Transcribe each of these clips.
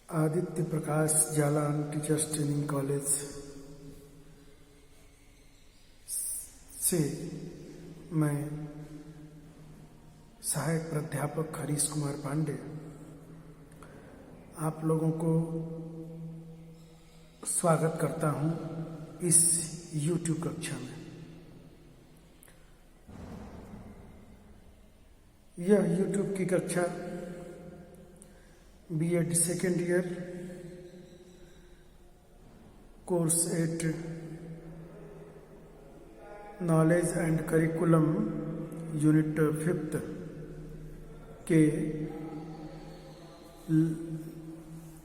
आदित्य प्रकाश Jalan teachers training college से मैं सहायक प्राध्यापक हरीश कुमार पांडे आप लोगों को स्वागत करता हूं इस YouTube कक्षा में। यह YouTube की कक्षा B.Ed second year course 8 knowledge and curriculum unit 5th के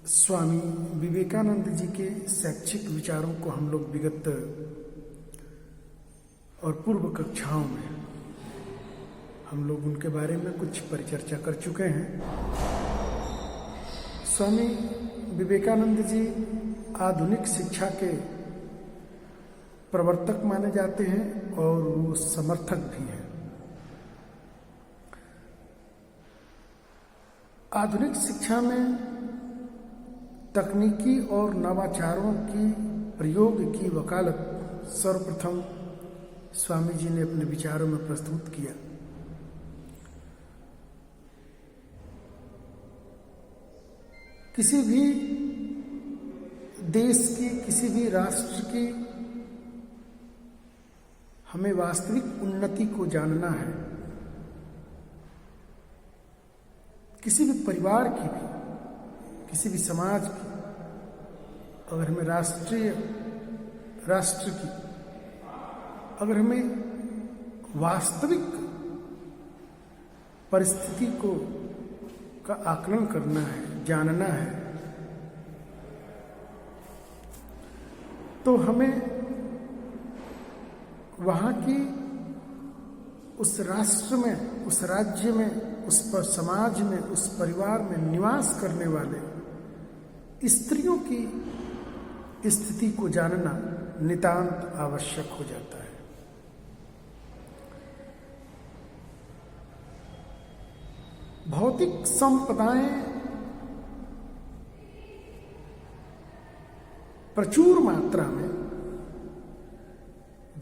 स्वामी विवेकानंद जी के शैक्षिक विचारों को हम लोग विगत और पूर्व कक्षाओं में हम लोग उनके बारे में कुछ परिचर्चा कर चुके हैं। स्वामी विवेकानंद जी आधुनिक शिक्षा के प्रवर्तक माने जाते हैं और वो समर्थक भी हैं। आधुनिक शिक्षा में तकनीकी और नवाचारों की प्रयोग की वकालत सर्वप्रथम स्वामी जी ने अपने विचारों में प्रस्तुत किया। किसी भी देश की, किसी भी राष्ट्र की हमें वास्तविक उन्नति को जानना है। किसी भी परिवार की भी, किसी भी समाज की, अगर हमें राष्ट्र की अगर हमें वास्तविक परिस्थिति का आकलन करना है, जानना है, तो हमें वहाँ की उस राष्ट्र में, उस राज्य में, उस पर समाज में, उस परिवार में निवास करने वाले स्त्रियों की स्थिति को जानना नितांत आवश्यक हो जाता है। भौतिक संपदाएं प्रचुर मात्रा में,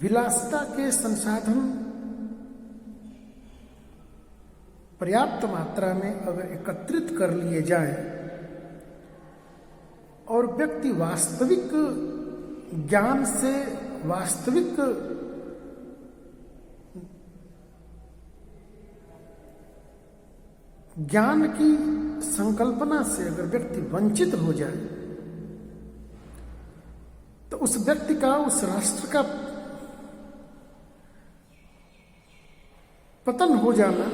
विलासिता के संसाधन पर्याप्त मात्रा में अगर एकत्रित कर लिए जाएं और व्यक्ति वास्तविक ज्ञान से, वास्तविक ज्ञान की संकल्पना से अगर व्यक्ति वंचित हो जाए तो उस व्यक्ति का, उस राष्ट्र का पतन हो जाना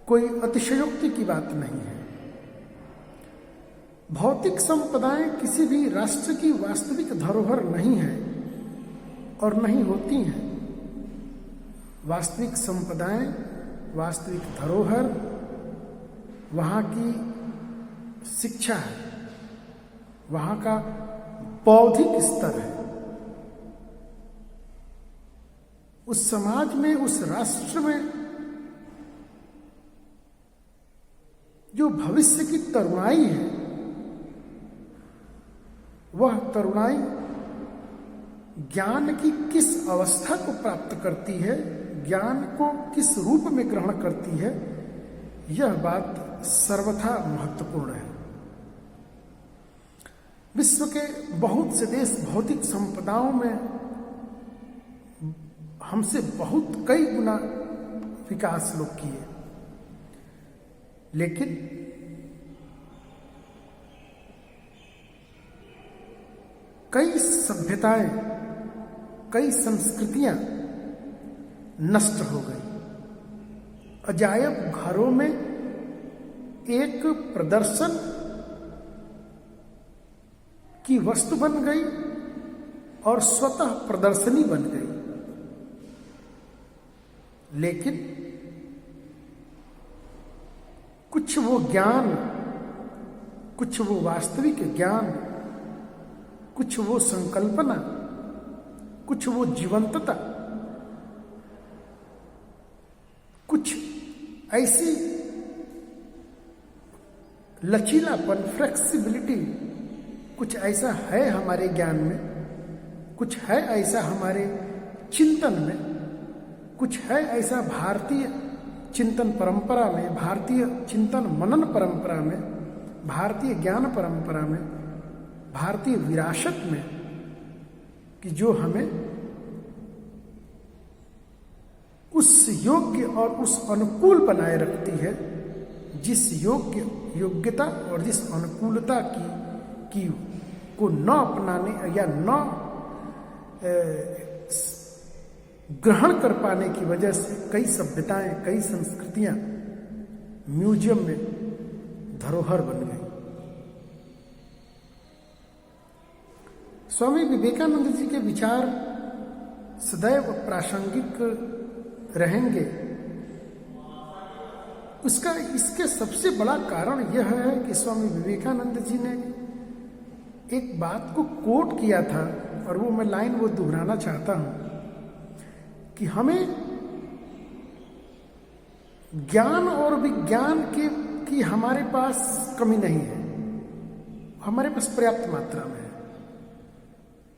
कोई अतिशयोक्ति की बात नहीं है। भौतिक संपदाएं किसी भी राष्ट्र की वास्तविक धरोहर नहीं है और नहीं होती हैं। वास्तविक संपदाएं, वास्तविक धरोहर वहाँ की शिक्षा है, वहाँ का बौद्धिक स्तर है। उस समाज में, उस राष्ट्र में जो भविष्य की तरुणाई है, वह तरुणाई ज्ञान की किस अवस्था को प्राप्त करती है, ज्ञान को किस रूप में ग्रहण करती है, यह बात सर्वथा महत्वपूर्ण है। विश्व के बहुत से देश भौतिक संपदाओं में हमसे बहुत कई गुना विकास लोग किए, लेकिन कई सभ्यताएं, कई संस्कृतियां नष्ट हो गई। अजायब घरों में एक प्रदर्शन की वस्तु बन गई और स्वतः प्रदर्शनी बन गई, लेकिन कुछ वो ज्ञान, कुछ वो वास्तविक ज्ञान, कुछ वो संकल्पना, कुछ वो जीवंतता, कुछ ऐसी लचीलापन, फ्लेक्सिबिलिटी कुछ ऐसा है हमारे ज्ञान में, कुछ है ऐसा हमारे चिंतन में, कुछ है ऐसा भारतीय चिंतन परंपरा में, भारतीय चिंतन मनन परंपरा में, भारतीय ज्ञान परंपरा में, भारतीय विरासत में, कि जो हमें उस योग्य और उस अनुकूल बनाए रखती है, जिस योग्यता और जिस अनुकूलता की को न अपनाने या न ग्रहण कर पाने की वजह से कई सभ्यताएं, कई संस्कृतियां म्यूजियम में धरोहर बन गई। स्वामी विवेकानंद जी के विचार सदैव प्रासंगिक रहेंगे। इसके सबसे बड़ा कारण यह है कि स्वामी विवेकानंद जी ने एक बात को कोट किया था, और वो मैं लाइन वो दोहराना चाहता हूं कि हमें ज्ञान और विज्ञान की हमारे पास कमी नहीं है, हमारे पास पर्याप्त मात्रा में है,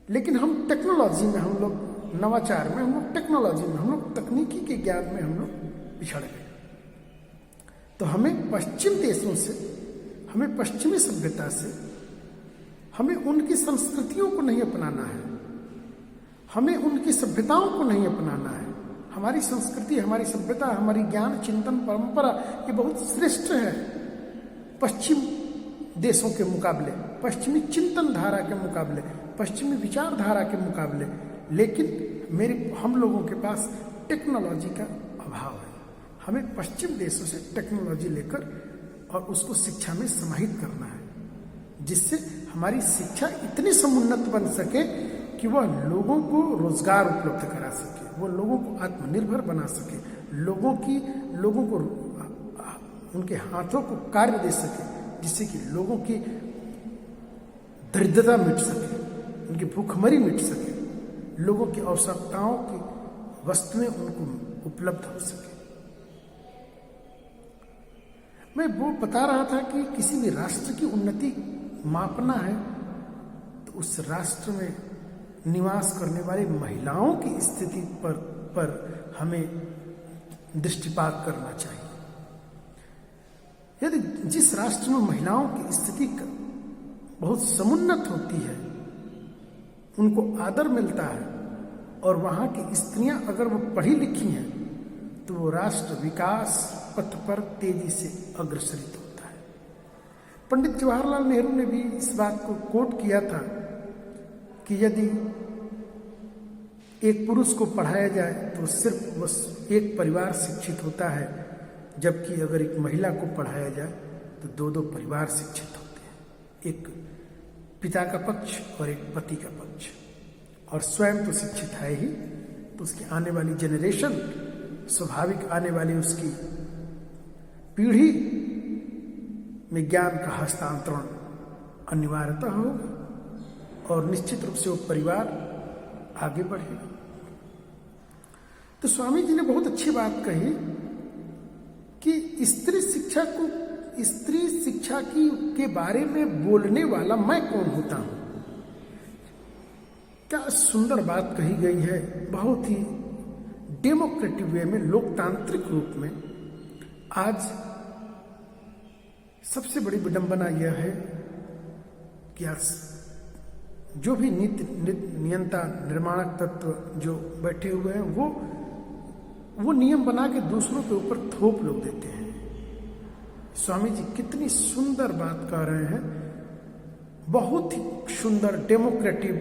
लेकिन हम टेक्नोलॉजी में, हम लोग नवाचार में, हम लोग टेक्नोलॉजी में, हम लोग तकनीकी के ज्ञान में हम लोग पिछड़ गए। तो हमें पश्चिम देशों से, हमें पश्चिमी सभ्यता से, हमें उनकी संस्कृतियों को नहीं अपनाना है, हमें उनकी सभ्यताओं को नहीं अपनाना है। हमारी संस्कृति, हमारी सभ्यता, हमारी ज्ञान चिंतन परंपरा ये बहुत श्रेष्ठ है पश्चिम देशों के मुकाबले, पश्चिमी चिंतन धारा के मुकाबले, पश्चिमी विचारधारा के मुकाबले, लेकिन हम लोगों के पास टेक्नोलॉजी का अभाव है। हमें पश्चिम देशों से टेक्नोलॉजी लेकर और उसको शिक्षा में समाहित करना है, जिससे हमारी शिक्षा इतनी समुन्नत बन सके कि वह लोगों को रोजगार उपलब्ध करा सके, वो लोगों को आत्मनिर्भर बना सके, लोगों को उनके हाथों को कार्य दे सके, जिससे कि लोगों की दरिद्रता मिट सके, उनकी भूखमरी मिट सके, लोगों की आवश्यकताओं की वस्तुएं उनको उपलब्ध हो सके। मैं वो बता रहा था कि किसी भी राष्ट्र की उन्नति मापना है तो उस राष्ट्र में निवास करने वाली महिलाओं की स्थिति पर हमें दृष्टिपात करना चाहिए। यदि जिस राष्ट्र में महिलाओं की स्थिति बहुत समुन्नत होती है, उनको आदर मिलता है, और वहाँ की स्त्रियां अगर वो पढ़ी लिखी हैं, तो वो राष्ट्र विकास पथ पर तेजी से अग्रसरित होता है। पंडित जवाहरलाल नेहरू ने भी इस बात को कोट किया था कि यदि एक पुरुष को पढ़ाया जाए तो सिर्फ बस एक परिवार शिक्षित होता है, जबकि अगर एक महिला को पढ़ाया जाए तो दो दो परिवार शिक्षित होते हैं, एक पिता का पक्ष और एक पति का पक्ष। और स्वयं तो शिक्षित है ही, तो उसकी आने वाली जनरेशन, स्वाभाविक आने वाली उसकी पीढ़ी में ज्ञान का हस्तांतरण अनिवार्यता होगा और निश्चित रूप से वो परिवार आगे बढ़ेगा। तो स्वामी जी ने बहुत अच्छी बात कही कि स्त्री शिक्षा के बारे में बोलने वाला मैं कौन होता हूं। क्या सुंदर बात कही गई है, बहुत ही डेमोक्रेटिक वे में, लोकतांत्रिक रूप में। आज सबसे बड़ी विडंबना यह है कि आज जो भी नीति नियंता निर्माणक तत्व जो बैठे हुए हैं, वो नियम बना के दूसरों के ऊपर थोप लोग देते हैं। स्वामी जी कितनी सुंदर बात कह रहे हैं, बहुत ही सुंदर डेमोक्रेटिक,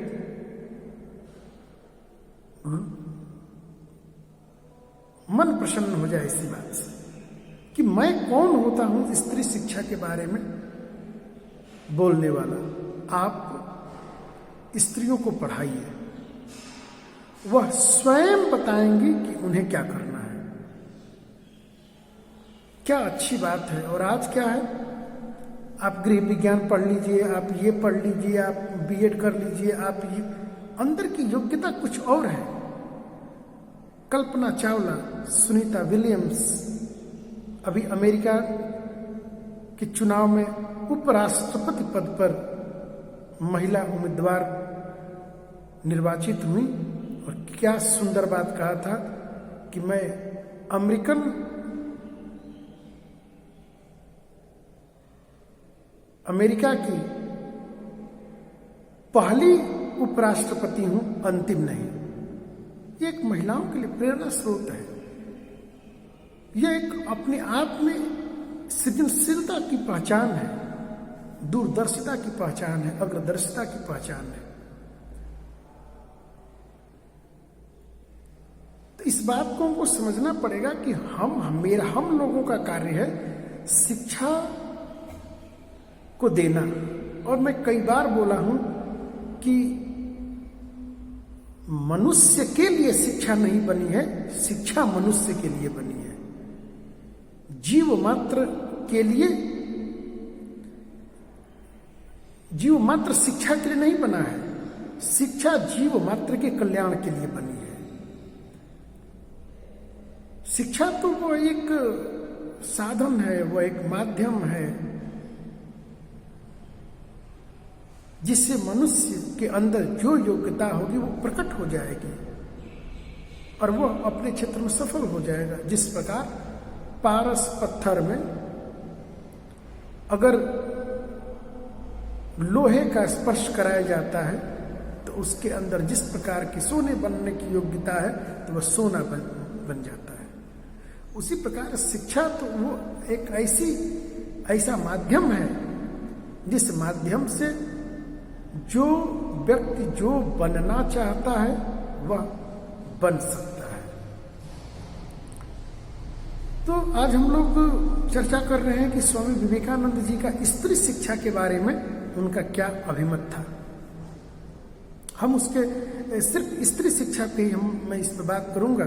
मन प्रसन्न हो जाए इसी बात से कि मैं कौन होता हूं स्त्री शिक्षा के बारे में बोलने वाला। आप स्त्रियों को पढ़ाइए, वह स्वयं बताएंगी कि उन्हें क्या करना है। क्या अच्छी बात है। और आज क्या है, आप गृह विज्ञान पढ़ लीजिए, आप ये पढ़ लीजिए, आप बीएड कर लीजिए, आप ये, अंदर की योग्यता कुछ और है। कल्पना चावला, सुनीता विलियम्स, अभी अमेरिका कि चुनाव में उपराष्ट्रपति पद पर महिला उम्मीदवार निर्वाचित हुई। और क्या सुंदर बात कहा था कि मैं अमेरिका की पहली उपराष्ट्रपति हूं, अंतिम नहीं। ये एक महिलाओं के लिए प्रेरणा स्रोत है। यह एक अपने आप में सृजनशीलता की पहचान है, दूरदर्शिता की पहचान है, अग्रदर्शिता की पहचान है। तो इस बात को हमको समझना पड़ेगा कि हम लोगों का कार्य है शिक्षा को देना। और मैं कई बार बोला हूं कि मनुष्य के लिए शिक्षा नहीं बनी है, शिक्षा मनुष्य के लिए बनी है। जीव मात्र के लिए, जीव मात्र शिक्षा के लिए नहीं बना है, शिक्षा जीव मात्र के कल्याण के लिए बनी है। शिक्षा तो वो एक साधन है, वो एक माध्यम है जिससे मनुष्य के अंदर जो योग्यता होगी वो प्रकट हो जाएगी और वो अपने क्षेत्र में सफल हो जाएगा। जिस प्रकार पारस पत्थर में अगर लोहे का स्पर्श कराया जाता है तो उसके अंदर जिस प्रकार की सोने बनने की योग्यता है तो वह सोना बन जाता है। उसी प्रकार शिक्षा तो वो एक ऐसा माध्यम है जिस माध्यम से जो व्यक्ति जो बनना चाहता है वह बन सकता है। तो आज हम लोग चर्चा कर रहे हैं कि स्वामी विवेकानंद जी का स्त्री शिक्षा के बारे में उनका क्या अभिमत था। हम उसके सिर्फ स्त्री शिक्षा पे मैं इस पर बात करूंगा।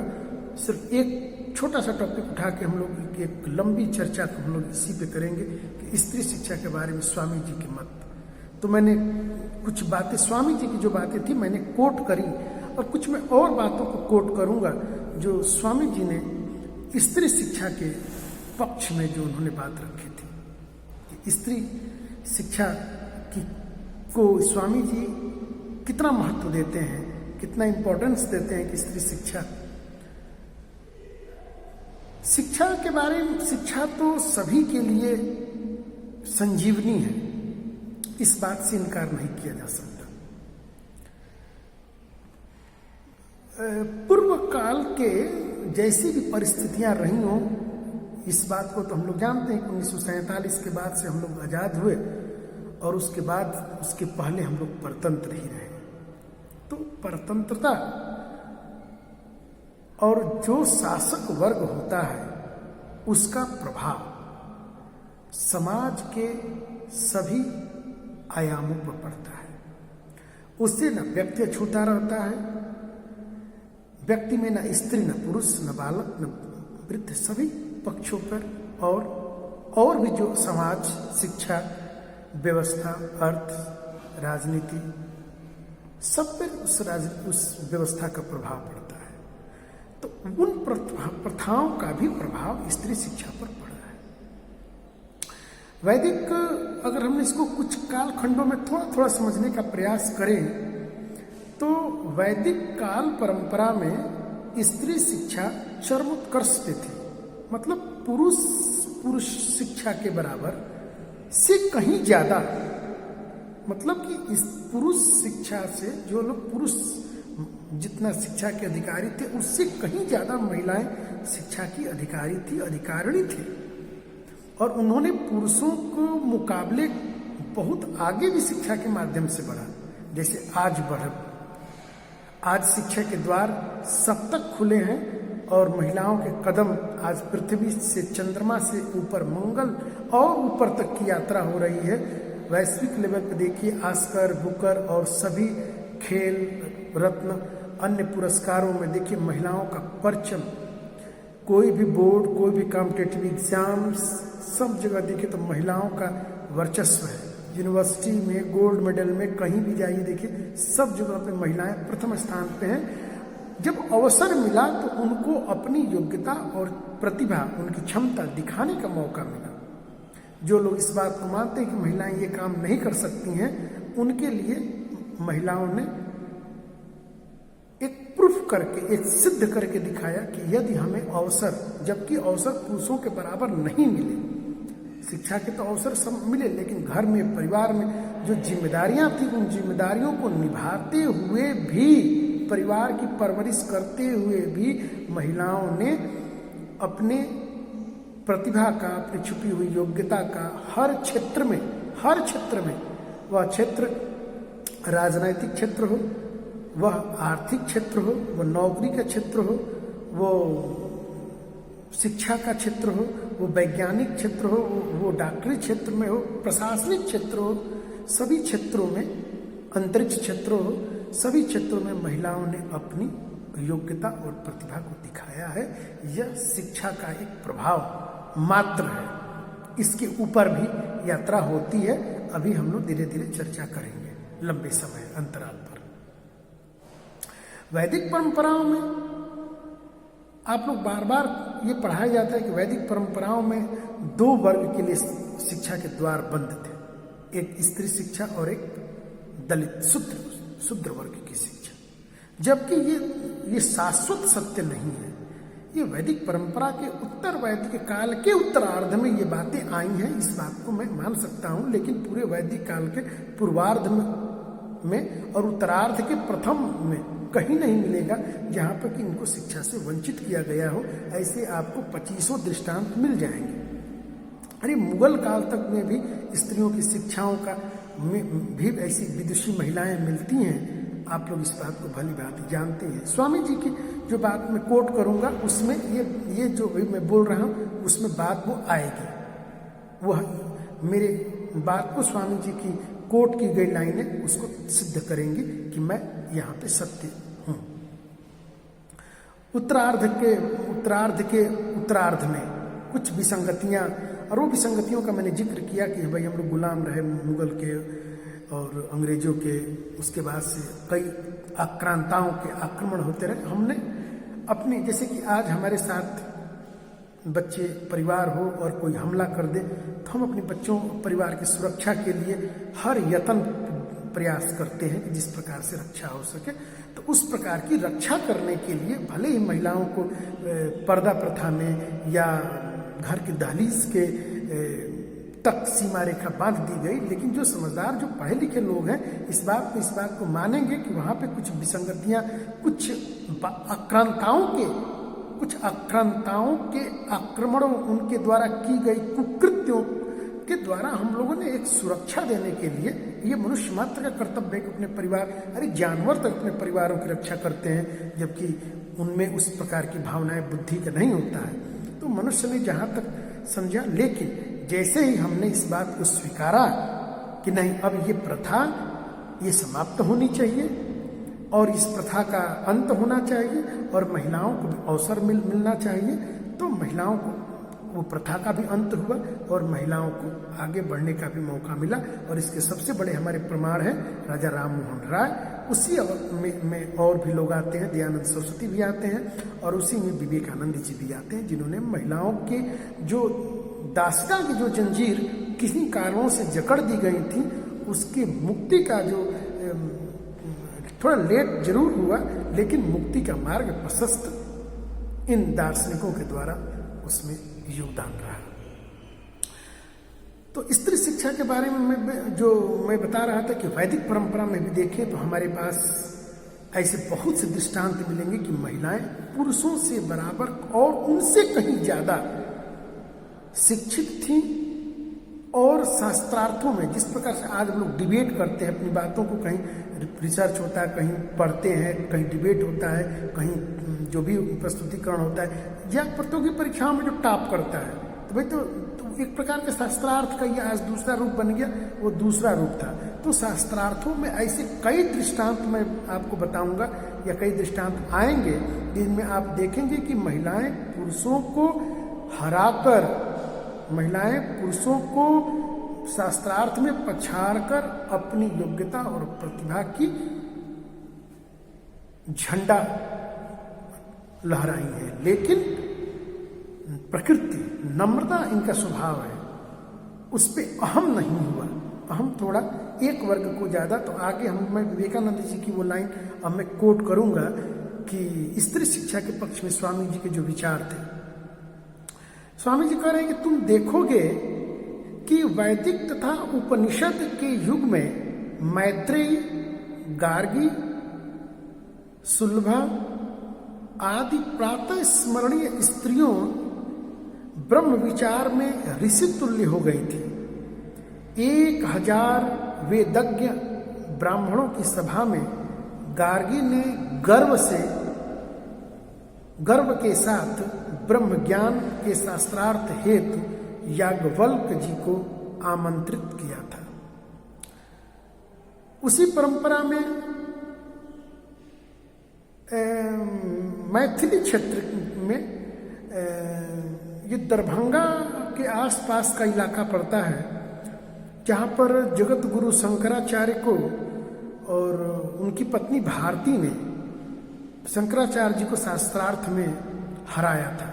सिर्फ एक छोटा सा टॉपिक उठा के हम लोग एक लंबी चर्चा को हम लोग इसी पे करेंगे कि स्त्री शिक्षा के बारे में स्वामी जी के मत। तो मैंने कुछ बातें स्वामी जी की जो बातें थी मैंने कोट करी और कुछ मैं और बातों को कोट करूंगा जो स्वामी जी ने स्त्री शिक्षा के पक्ष में जो उन्होंने बात रखी थी कि स्त्री शिक्षा को स्वामी जी कितना महत्व देते हैं, कितना इंपॉर्टेंस देते हैं कि स्त्री शिक्षा के बारे में। शिक्षा तो सभी के लिए संजीवनी है, इस बात से इनकार नहीं किया जा सकता। पूर्व काल के जैसी भी परिस्थितियां रही हों, इस बात को तो हम लोग जानते हैं कि 1947 के बाद से हम लोग आजाद हुए और उसके बाद उसके पहले हम लोग परतंत्र ही रहे। तो परतंत्रता और जो शासक वर्ग होता है उसका प्रभाव समाज के सभी आयामों पर पड़ता है। उससे न व्यक्ति छूता रहता है, व्यक्ति में न स्त्री न पुरुष न बालक न वृद्ध सभी पक्षों पर और भी जो समाज, शिक्षा, व्यवस्था, अर्थ, राजनीति सब पर उस व्यवस्था का प्रभाव पड़ता है। तो उन प्रथाओं का भी प्रभाव स्त्री शिक्षा पर पड़ा है। वैदिक अगर हम इसको कुछ कालखंडों में थोड़ा थोड़ा समझने का प्रयास करें तो वैदिक काल परंपरा में स्त्री शिक्षा चरमोत्कर्ष पे थी। मतलब पुरुष शिक्षा के बराबर से कहीं ज्यादा, मतलब कि इस पुरुष शिक्षा से जो लोग पुरुष जितना शिक्षा के अधिकारी थे उससे कहीं ज्यादा महिलाएं शिक्षा की अधिकारी थी, अधिकारिणी थी। और उन्होंने पुरुषों को मुकाबले बहुत आगे भी शिक्षा के माध्यम से बढ़ा। जैसे आज शिक्षा के द्वार सब तक खुले हैं और महिलाओं के कदम आज पृथ्वी से चंद्रमा से ऊपर मंगल और ऊपर तक की यात्रा हो रही है। वैश्विक लेवल पर देखिए ऑस्कर, बुकर और सभी खेल रत्न अन्य पुरस्कारों में देखिए महिलाओं का परचम। कोई भी बोर्ड, कोई भी कॉम्पिटिटिव एग्जाम्स, सब जगह देखिए तो महिलाओं का वर्चस्व है। यूनिवर्सिटी में, गोल्ड मेडल में, कहीं भी जाइए देखिए सब जगह पे महिलाएं प्रथम स्थान पे हैं। जब अवसर मिला तो उनको अपनी योग्यता और प्रतिभा, उनकी क्षमता दिखाने का मौका मिला। जो लोग इस बात को मानते हैं कि महिलाएं ये काम नहीं कर सकती हैं, उनके लिए महिलाओं ने एक प्रूफ करके, एक सिद्ध करके दिखाया कि यदि हमें अवसर, जबकि अवसर पुरुषों के बराबर नहीं मिले, शिक्षा के तो अवसर सब मिले, लेकिन घर में, परिवार में जो जिम्मेदारियां थी, उन जिम्मेदारियों को निभाते हुए भी, परिवार की परवरिश करते हुए भी महिलाओं ने अपने प्रतिभा का, अपनी छुपी हुई योग्यता का हर क्षेत्र में, वह क्षेत्र राजनैतिक क्षेत्र हो, वह आर्थिक क्षेत्र हो, वह नौकरी का क्षेत्र हो, वो शिक्षा का क्षेत्र हो, वो वैज्ञानिक क्षेत्र हो, वो डॉक्टरी क्षेत्र में हो, प्रशासनिक क्षेत्र हो, सभी क्षेत्रों में, अंतरिक्ष क्षेत्र हो, सभी क्षेत्रों में महिलाओं ने अपनी योग्यता और प्रतिभा को दिखाया है। यह शिक्षा का एक प्रभाव मात्र है, इसके ऊपर भी यात्रा होती है। अभी हम लोग धीरे धीरे चर्चा करेंगे लंबे समय अंतराल पर। वैदिक परंपराओं में आप लोग बार बार ये पढ़ाया जाता है कि वैदिक परंपराओं में 2 वर्ग के लिए शिक्षा के द्वार बंद थे, एक स्त्री शिक्षा और एक दलित शूद्र वर्ग की शिक्षा, जबकि ये शाश्वत सत्य नहीं है। ये वैदिक परंपरा के उत्तर वैदिक काल के उत्तरार्ध में ये बातें आई हैं, इस बात को मैं मान सकता हूँ, लेकिन पूरे वैदिक काल के पूर्वार्ध में और उत्तरार्ध के प्रथम में कहीं नहीं मिलेगा जहाँ पर कि इनको शिक्षा से वंचित किया गया हो। ऐसे आपको 25 दृष्टांत मिल जाएंगे। अरे मुगल काल तक में भी स्त्रियों की शिक्षाओं का भी ऐसी विदुषी महिलाएं मिलती हैं। आप लोग इस बात को भली भांति जानते हैं। स्वामी जी की जो बात मैं कोट करूंगा उसमें ये जो मैं बोल रहा हूँ उसमें बात वो आएगी, वह मेरे बात को स्वामी जी की कोट की गई लाइनें उसको सिद्ध करेंगी कि मैं यहाँ पे सत्य हूँ। उत्तरार्ध में कुछ विसंगतियाँ, और वो विसंगतियों का मैंने जिक्र किया कि भाई हम लोग गुलाम रहे मुगल के और अंग्रेजों के, उसके बाद से कई आक्रांताओं के आक्रमण होते रहे। हमने अपने, जैसे कि आज हमारे साथ बच्चे परिवार हो और कोई हमला कर दे तो हम अपने बच्चों परिवार की सुरक्षा के लिए हर यत्न प्रयास करते हैं कि जिस प्रकार से रक्षा हो सके। तो उस प्रकार की रक्षा करने के लिए भले ही महिलाओं को पर्दा प्रथा में या घर की दहलीज के तक सीमा रेखा बांध दी गई, लेकिन जो समझदार, जो पढ़े लिखे लोग हैं इस बात को मानेंगे कि वहाँ पे कुछ विसंगतियाँ, कुछ आक्रांताओं के आक्रमणों, उनके द्वारा की गई कुकृत्यों के द्वारा हम लोगों ने एक सुरक्षा देने के लिए, ये मनुष्य मात्र का कर्तव्य है कि अपने परिवार, अरे जानवर तक अपने परिवारों की रक्षा करते हैं, जबकि उनमें उस प्रकार की भावनाएं, बुद्धि का नहीं होता है। तो मनुष्य ने जहाँ तक समझा, लेकिन जैसे ही हमने इस बात को स्वीकारा कि नहीं, अब ये प्रथा ये समाप्त होनी चाहिए और इस प्रथा का अंत होना चाहिए और महिलाओं को भी अवसर मिलना चाहिए, तो महिलाओं को वो प्रथा का भी अंत हुआ और महिलाओं को आगे बढ़ने का भी मौका मिला। और इसके सबसे बड़े हमारे प्रमाण हैं राजा राम मोहन राय, उसी में और भी लोग आते हैं, दयानंद सरस्वती भी आते हैं और उसी में विवेकानंद जी भी आते हैं, जिन्होंने महिलाओं के जो दास्तां की जो जंजीर किसी कारणों से जकड़ दी गई थी, उसकी मुक्ति का जो थोड़ा लेट जरूर हुआ, लेकिन मुक्ति का मार्ग प्रशस्त इन दार्शनिकों के द्वारा उसमें योगदान रहा। तो स्त्री शिक्षा के बारे में मैं बता रहा था कि वैदिक परंपरा में भी देखें तो हमारे पास ऐसे बहुत से दृष्टांत मिलेंगे कि महिलाएं पुरुषों से बराबर और उनसे कहीं ज्यादा शिक्षित थी। और शास्त्रार्थों में जिस प्रकार से आज हम लोग डिबेट करते हैं अपनी बातों को, कहीं रिसर्च होता है, कहीं पढ़ते हैं, कहीं डिबेट होता है, कहीं जो भी प्रस्तुतिकरण होता है, या प्रतियोगी परीक्षाओं में जो टॉप करता है, तो भाई तो एक प्रकार के शास्त्रार्थ का ये आज दूसरा रूप बन गया, वो दूसरा रूप था। तो शास्त्रार्थों में ऐसे कई दृष्टांत मैं आपको बताऊंगा या कई दृष्टांत आएंगे जिनमें आप देखेंगे कि महिलाएं पुरुषों को हराकर, महिलाएं पुरुषों को शास्त्रार्थ में पछाड़कर अपनी योग्यता और प्रतिभा की झंडा लहराई है। लेकिन प्रकृति, नम्रता इनका स्वभाव है, उस पर अहम नहीं हुआ, अहम थोड़ा एक वर्ग को ज़्यादा। तो आगे मैं विवेकानंद जी की वो लाइन अब मैं कोट करूँगा कि स्त्री शिक्षा के पक्ष में स्वामी जी के जो विचार थे। स्वामी जी कह रहे हैं कि तुम देखोगे कि वैदिक तथा उपनिषद के युग में मैत्रेयी, गार्गी, सुलभा आदि प्रातः स्मरणीय स्त्रियों ब्रह्म विचार में ऋषि तुल्य हो गई थी। 1000 वेदज्ञ ब्राह्मणों की सभा में गार्गी ने गर्व के साथ ब्रह्म ज्ञान के शास्त्रार्थ हेतु याज्ञवल्क्य जी को आमंत्रित किया था। उसी परंपरा में मैथिली क्षेत्र में ये दरभंगा के आसपास का इलाका पड़ता है, जहाँ पर जगत गुरु शंकराचार्य को और उनकी पत्नी भारती ने शंकराचार्य जी को शास्त्रार्थ में हराया था।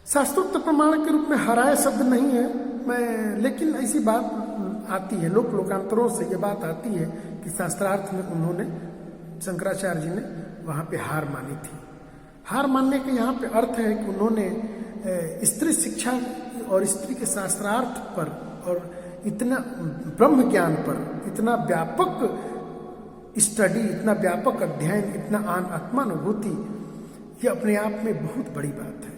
शास्त्रोक्त प्रमाण के रूप में हराया शब्द नहीं है लेकिन ऐसी बात आती है, लोकांतरों से ये बात आती है कि शास्त्रार्थ में उन्होंने शंकराचार्य जी ने वहाँ पे हार मानी थी। हार मानने के यहाँ पे अर्थ है कि उन्होंने स्त्री शिक्षा और स्त्री के शास्त्रार्थ पर और इतना ब्रह्म ज्ञान पर इतना व्यापक स्टडी, इतना व्यापक अध्ययन, इतना आत्मानुभूति, ये अपने आप में बहुत बड़ी बात है।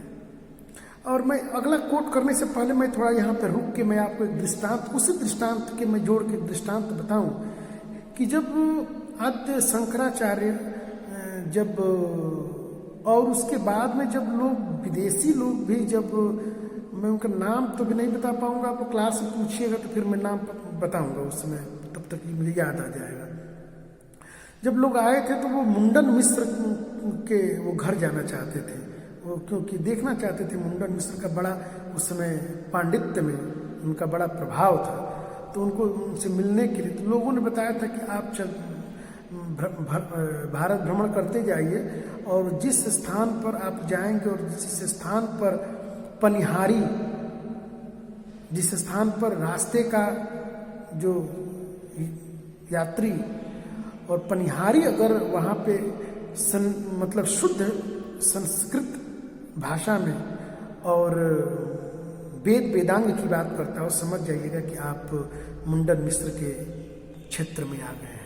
और मैं अगला कोट करने से पहले मैं थोड़ा यहाँ पे रुक के मैं आपको एक दृष्टांत, उसी दृष्टांत के मैं जोड़ के दृष्टांत बताऊं कि जब आद्य शंकराचार्य जब और उसके बाद में जब लोग विदेशी लोग भी, जब मैं उनका नाम तो भी नहीं बता पाऊंगा, आपको क्लास में पूछिएगा तो फिर मैं नाम बताऊंगा उस समय, तब तक मुझे याद आ जाएगा। जब लोग आए थे तो वो मुंडन मिश्र के वो घर जाना चाहते थे, वो क्योंकि देखना चाहते थे मुंडन मिश्र का बड़ा उस समय पांडित्य में उनका बड़ा प्रभाव था, तो उनको उनसे मिलने के लिए तो लोगों ने बताया था कि आप भारत भ्रमण करते जाइए और जिस स्थान पर आप जाएंगे और जिस स्थान पर पनिहारी, जिस स्थान पर रास्ते का जो यात्री और पनिहारी अगर वहाँ पे मतलब शुद्ध संस्कृत भाषा में और वेदांग की बात करता है, और समझ जाइएगा कि आप मुंडन मिश्र के क्षेत्र में आ गए हैं।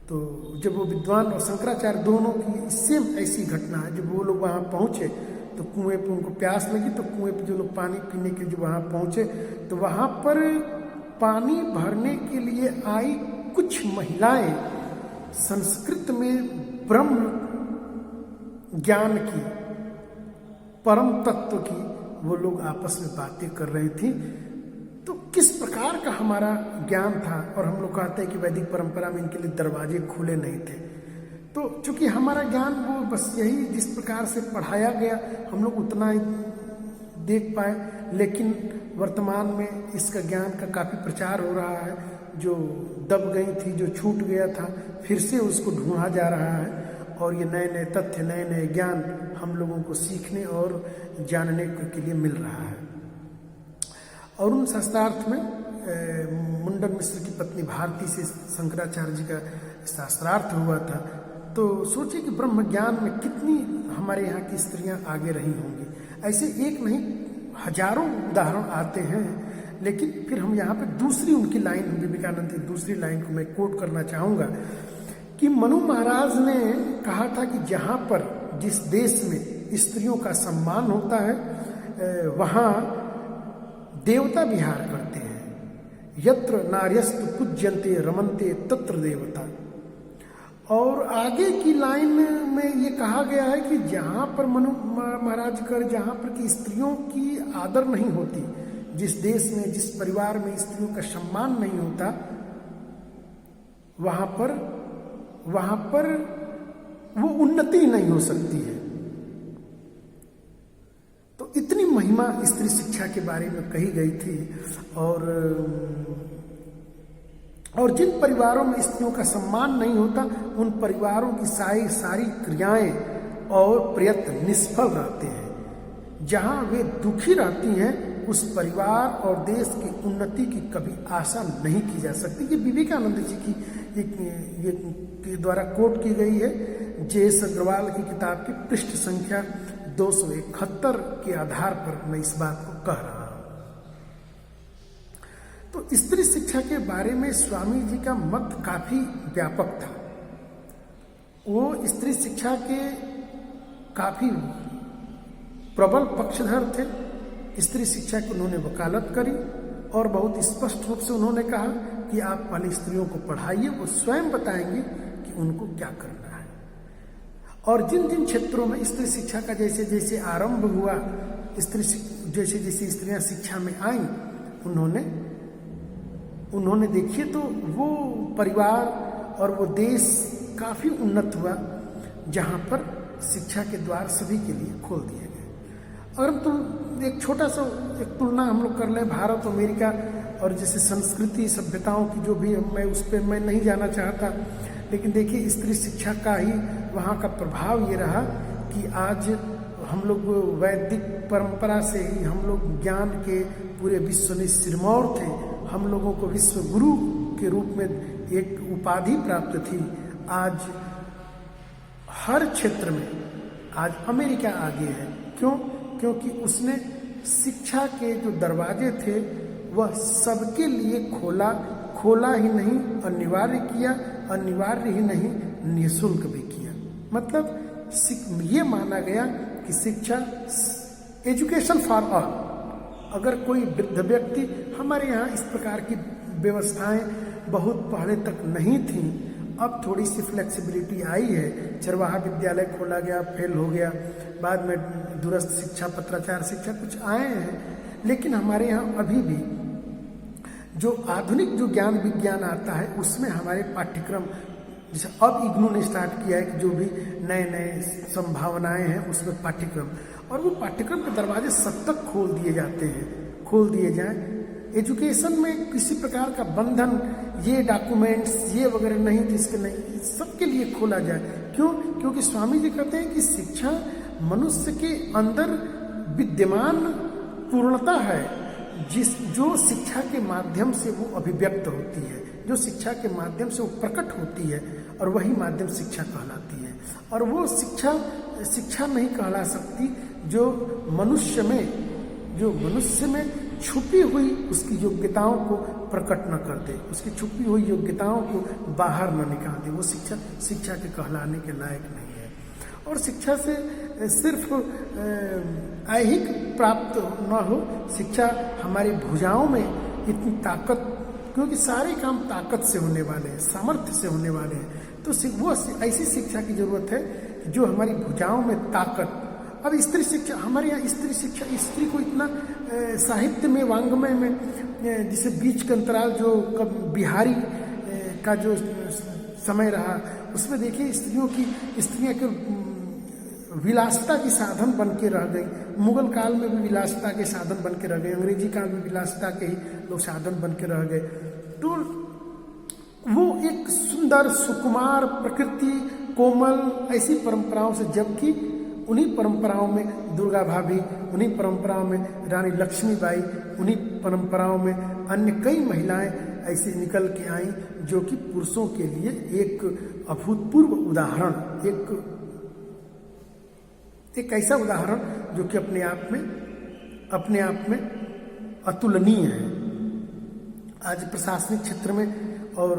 तो जब वो विद्वान और शंकराचार्य दोनों की सेम ऐसी घटना है, जब वो लोग वहाँ पहुँचे तो कुएं पे उनको प्यास लगी, तो कुएं पे जो लोग पानी पीने के जो वहाँ पहुँचे तो वहाँ पर पानी भरने के लिए आई कुछ महिलाएं संस्कृत में ब्रह्म ज्ञान की, परम तत्व की वो लोग आपस में बातें कर रही थी। तो किस प्रकार का हमारा ज्ञान था, और हम लोग कहते हैं कि वैदिक परंपरा में इनके लिए दरवाजे खुले नहीं थे। तो चूंकि हमारा ज्ञान वो बस यही जिस प्रकार से पढ़ाया गया हम लोग उतना ही देख पाए, लेकिन वर्तमान में इसका ज्ञान का काफ़ी प्रचार हो रहा है। जो दब गई थी, जो छूट गया था, फिर से उसको ढूंढा जा रहा है, और ये नए नए तथ्य, नए नए ज्ञान हम लोगों को सीखने और जानने के लिए मिल रहा है। और उन शास्त्रार्थ में मुंडन मिश्र की पत्नी भारती से शंकराचार्य जी का शास्त्रार्थ हुआ था। तो सोचिए कि ब्रह्म ज्ञान में कितनी हमारे यहाँ की स्त्रियाँ आगे रही होंगी। ऐसे एक नहीं हजारों उदाहरण आते हैं, लेकिन फिर हम यहाँ पे दूसरी उनकी लाइन, विवेकानंद की दूसरी लाइन को मैं कोट करना चाहूँगा कि मनु महाराज ने कहा था कि जहाँ पर जिस देश में स्त्रियों का सम्मान होता है वहाँ देवता विहार करते हैं। यत्र नार्यस्तु पूज्यन्ते रमन्ते तत्र देवता। और आगे की लाइन में ये कहा गया है कि जहाँ पर मनु महाराज कर, जहाँ पर कि स्त्रियों की आदर नहीं होती, जिस देश में, जिस परिवार में स्त्रियों का सम्मान नहीं होता, वहाँ पर वो उन्नति नहीं हो सकती है। तो इतनी महिमा स्त्री शिक्षा के बारे में कही गई थी। और जिन परिवारों में स्त्रियों का सम्मान नहीं होता, उन परिवारों की सारी क्रियाएं और प्रयत्न निष्फल रहते हैं। जहाँ वे दुखी रहती हैं उस परिवार और देश की उन्नति की कभी आशा नहीं की जा सकती। ये विवेकानंद जी की ये के द्वारा कोट की गई है। जे.एस. अग्रवाल की किताब की पृष्ठ संख्या 271 के आधार पर मैं इस बात को कह रहा हूं। तो स्त्री शिक्षा के बारे में स्वामी जी का मत काफी व्यापक था। वो स्त्री शिक्षा के काफी प्रबल पक्षधर थे। स्त्री शिक्षा की उन्होंने वकालत करी और बहुत स्पष्ट रूप से उन्होंने कहा कि आप पहले स्त्रियों को पढ़ाइए, वो स्वयं बताएंगे कि उनको क्या करना है। और जिन जिन क्षेत्रों में स्त्री शिक्षा का जैसे जैसे आरंभ हुआ, जैसे जैसे स्त्रियां शिक्षा में आई, उन्होंने देखिए तो वो परिवार और वो देश काफी उन्नत हुआ, जहां पर शिक्षा के द्वार सभी के लिए खोल दिए गए। अगर हम एक छोटा सा एक तुलना हम लोग कर लें भारत अमेरिका और जैसे संस्कृति सभ्यताओं की, जो भी मैं उस पर मैं नहीं जाना चाहता, लेकिन देखिए स्त्री शिक्षा का ही वहाँ का प्रभाव ये रहा कि आज हम लोग वैदिक परंपरा से ही हम लोग ज्ञान के पूरे विश्व में सिरमौर थे। हम लोगों को विश्व गुरु के रूप में एक उपाधि प्राप्त थी। आज हर क्षेत्र में आज अमेरिका आगे है। क्यों? क्योंकि उसने शिक्षा के जो दरवाजे थे वह सबके लिए खोला ही नहीं, अनिवार्य किया, अनिवार्य ही नहीं निःशुल्क भी किया। मतलब ये माना गया कि शिक्षा एजुकेशन फॉर ऑल। अगर कोई वृद्ध व्यक्ति, हमारे यहाँ इस प्रकार की व्यवस्थाएं बहुत पहले तक नहीं थी, अब थोड़ी सी फ्लेक्सिबिलिटी आई है। चरवाहा विद्यालय खोला गया, फेल हो गया, बाद में दूरस्थ शिक्षा, पत्राचार शिक्षा कुछ आए हैं, लेकिन हमारे यहाँ अभी भी जो आधुनिक जो ज्ञान विज्ञान आता है उसमें हमारे पाठ्यक्रम, जैसे अब इग्नू ने स्टार्ट किया है कि जो भी नए नए संभावनाएं हैं उसमें पाठ्यक्रम, और वो पाठ्यक्रम के दरवाजे सब तक खोल दिए जाते हैं, खोल दिए जाएं। एजुकेशन में किसी प्रकार का बंधन, ये डॉक्यूमेंट्स ये वगैरह नहीं थे, इसके नहीं, सबके लिए खोला जाए। क्यों? क्योंकि स्वामी जी कहते हैं कि शिक्षा मनुष्य के अंदर विद्यमान पूर्णता है, जो शिक्षा के माध्यम से वो अभिव्यक्त होती है, जो शिक्षा के माध्यम से वो प्रकट होती है, और वही माध्यम शिक्षा कहलाती है। और वो शिक्षा नहीं कहला सकती जो मनुष्य में छुपी हुई उसकी योग्यताओं को प्रकट न कर दे, उसकी छुपी हुई योग्यताओं को बाहर न निकाल दे। वो शिक्षा के कहलाने के लायक नहीं है। और शिक्षा से सिर्फ ऐहिक प्राप्त न हो, शिक्षा हमारी भुजाओं में इतनी ताकत, क्योंकि सारे काम ताकत से होने वाले हैं, सामर्थ्य से होने वाले हैं, तो वो ऐसी शिक्षा की जरूरत है जो हमारी भुजाओं में ताकत। अब स्त्री शिक्षा, हमारे यहाँ स्त्री शिक्षा, स्त्री को इतना साहित्य में, वांग्मय में, जिसे बीच का अंतराल जो बिहारी का जो समय रहा, उसमें देखिए स्त्रियां के विलासिता की साधन बन के रह गई। मुगल काल में भी विलासिता के साधन बन के रह गए, अंग्रेजी काल में विलासिता के ही लोग साधन बन के रह गए। तो वो एक सुंदर सुकुमार प्रकृति, कोमल, ऐसी परंपराओं से, जबकि उन्हीं परंपराओं में दुर्गा भाभी, उन्हीं परंपराओं में रानी लक्ष्मीबाई, उन्हीं परंपराओं में अन्य कई महिलाएं ऐसे निकल के आईं जो कि पुरुषों के लिए एक अभूतपूर्व उदाहरण, एक ऐसा उदाहरण जो कि अपने आप में अतुलनीय है। आज प्रशासनिक क्षेत्र में और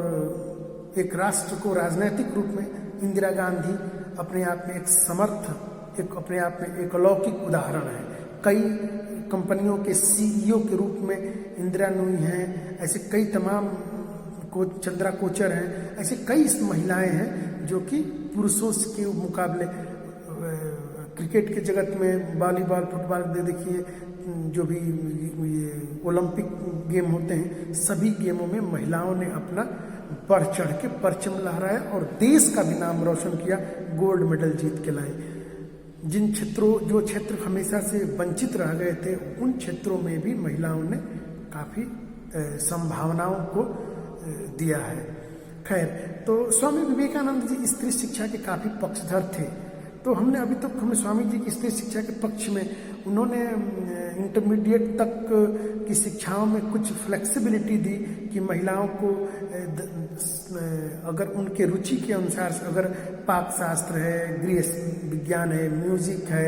एक राष्ट्र को राजनैतिक रूप में इंदिरा गांधी अपने आप में एक समर्थ, अपने आप में एक अलौकिक उदाहरण है। कई कंपनियों के सीईओ के रूप में इंदिरा नूई हैं, ऐसे कई तमाम चंद्रा कोचर हैं, ऐसे कई महिलाएं हैं जो कि पुरुषों के मुकाबले क्रिकेट के जगत में, वॉलीबॉल, फुटबॉल, देखिए जो भी ये ओलंपिक गेम होते हैं, सभी गेमों में महिलाओं ने अपना बढ़ चढ़ के परचम लहराया और देश का भी नाम रोशन किया, गोल्ड मेडल जीत के लाए। जो क्षेत्र हमेशा से वंचित रह गए थे, उन क्षेत्रों में भी महिलाओं ने काफ़ी संभावनाओं को दिया है। खैर, तो स्वामी विवेकानंद जी स्त्री शिक्षा के काफ़ी पक्षधर थे। तो हमने अभी तक स्वामी जी की स्त्री शिक्षा के पक्ष में उन्होंने इंटरमीडिएट तक की शिक्षाओं में कुछ फ्लेक्सिबिलिटी दी कि महिलाओं को अगर उनके रुचि के अनुसार, अगर पाक शास्त्र है, गृह विज्ञान है, म्यूजिक है,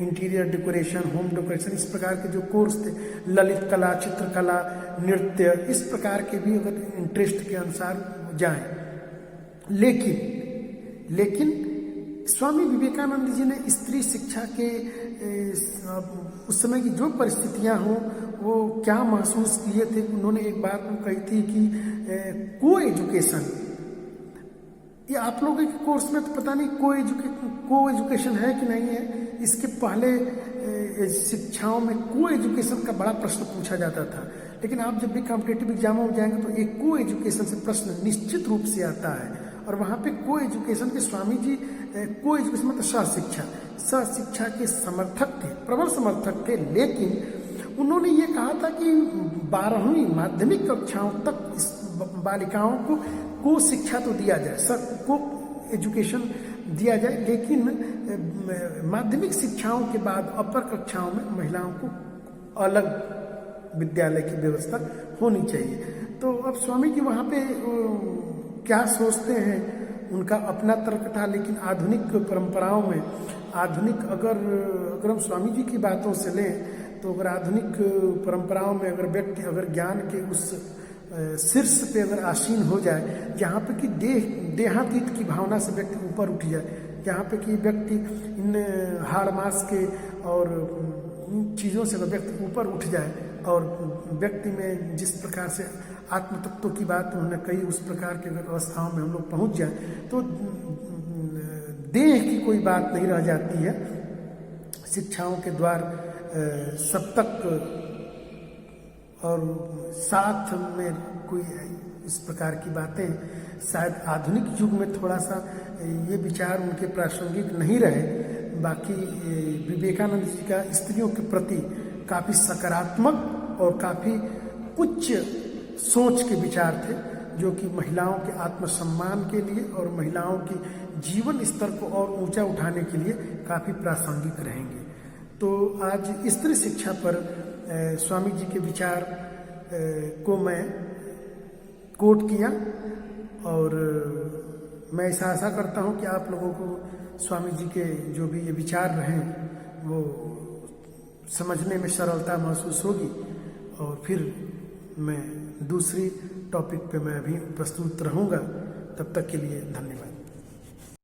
इंटीरियर डेकोरेशन, होम डेकोरेशन, इस प्रकार के जो कोर्स थे, ललित कला, चित्रकला, नृत्य, इस प्रकार के भी अगर इंटरेस्ट के अनुसार जाएं। लेकिन स्वामी विवेकानंद जी ने स्त्री शिक्षा के उस समय की जो परिस्थितियां हों वो क्या महसूस किए थे। उन्होंने एक बात कही थी कि को एजुकेशन, ये आप लोगों के कोर्स में तो पता नहीं को एजुकेशन है कि नहीं है। इसके पहले शिक्षाओं में को एजुकेशन का बड़ा प्रश्न पूछा जाता था, लेकिन आप जब भी कॉम्पिटेटिव एग्जामों में जाएंगे तो एक को एजुकेशन से प्रश्न निश्चित रूप से आता है। और वहाँ पे को एजुकेशन के स्वामी जी को एजुकेशन मतलब सहशिक्षा के समर्थक थे, प्रबल समर्थक थे। लेकिन उन्होंने ये कहा था कि 12वीं माध्यमिक कक्षाओं तक इस बालिकाओं को शिक्षा तो दिया जाए, को एजुकेशन दिया जाए, लेकिन माध्यमिक शिक्षाओं के बाद अपर कक्षाओं में महिलाओं को अलग विद्यालय की व्यवस्था होनी चाहिए। तो अब स्वामी जी वहाँ पे क्या सोचते हैं, उनका अपना तर्क था। लेकिन आधुनिक परंपराओं में, अगर हम स्वामी जी की बातों से लें तो अगर आधुनिक परंपराओं में अगर व्यक्ति अगर ज्ञान के उस शीर्ष पे अगर आसीन हो जाए, जहाँ पे कि देहातीत की भावना से व्यक्ति ऊपर उठ जाए, जहाँ पे कि व्यक्ति इन हाड़ मास के और इन चीज़ों से व्यक्ति ऊपर उठ जाए और व्यक्ति में जिस प्रकार से आत्म तत्व की बात उन्होंने कही, उस प्रकार के अगर अवस्थाओं में हम लोग पहुँच जाए तो देह की कोई बात नहीं रह जाती है। शिक्षाओं के द्वार सब तक और साथ में कोई इस प्रकार की बातें शायद आधुनिक युग में थोड़ा सा ये विचार उनके प्रासंगिक नहीं रहे। बाकी विवेकानंद जी का स्त्रियों के प्रति काफ़ी सकारात्मक और काफ़ी उच्च सोच के विचार थे, जो कि महिलाओं के आत्मसम्मान के लिए और महिलाओं की जीवन स्तर को और ऊंचा उठाने के लिए काफ़ी प्रासंगिक रहेंगे। तो आज स्त्री शिक्षा पर स्वामी जी के विचार को मैं कोट किया और मैं ऐसा आशा करता हूँ कि आप लोगों को स्वामी जी के जो भी ये विचार रहे वो समझने में सरलता महसूस होगी। और फिर मैं दूसरी टॉपिक पे मैं अभी प्रस्तुत रहूँगा। तब तक के लिए धन्यवाद।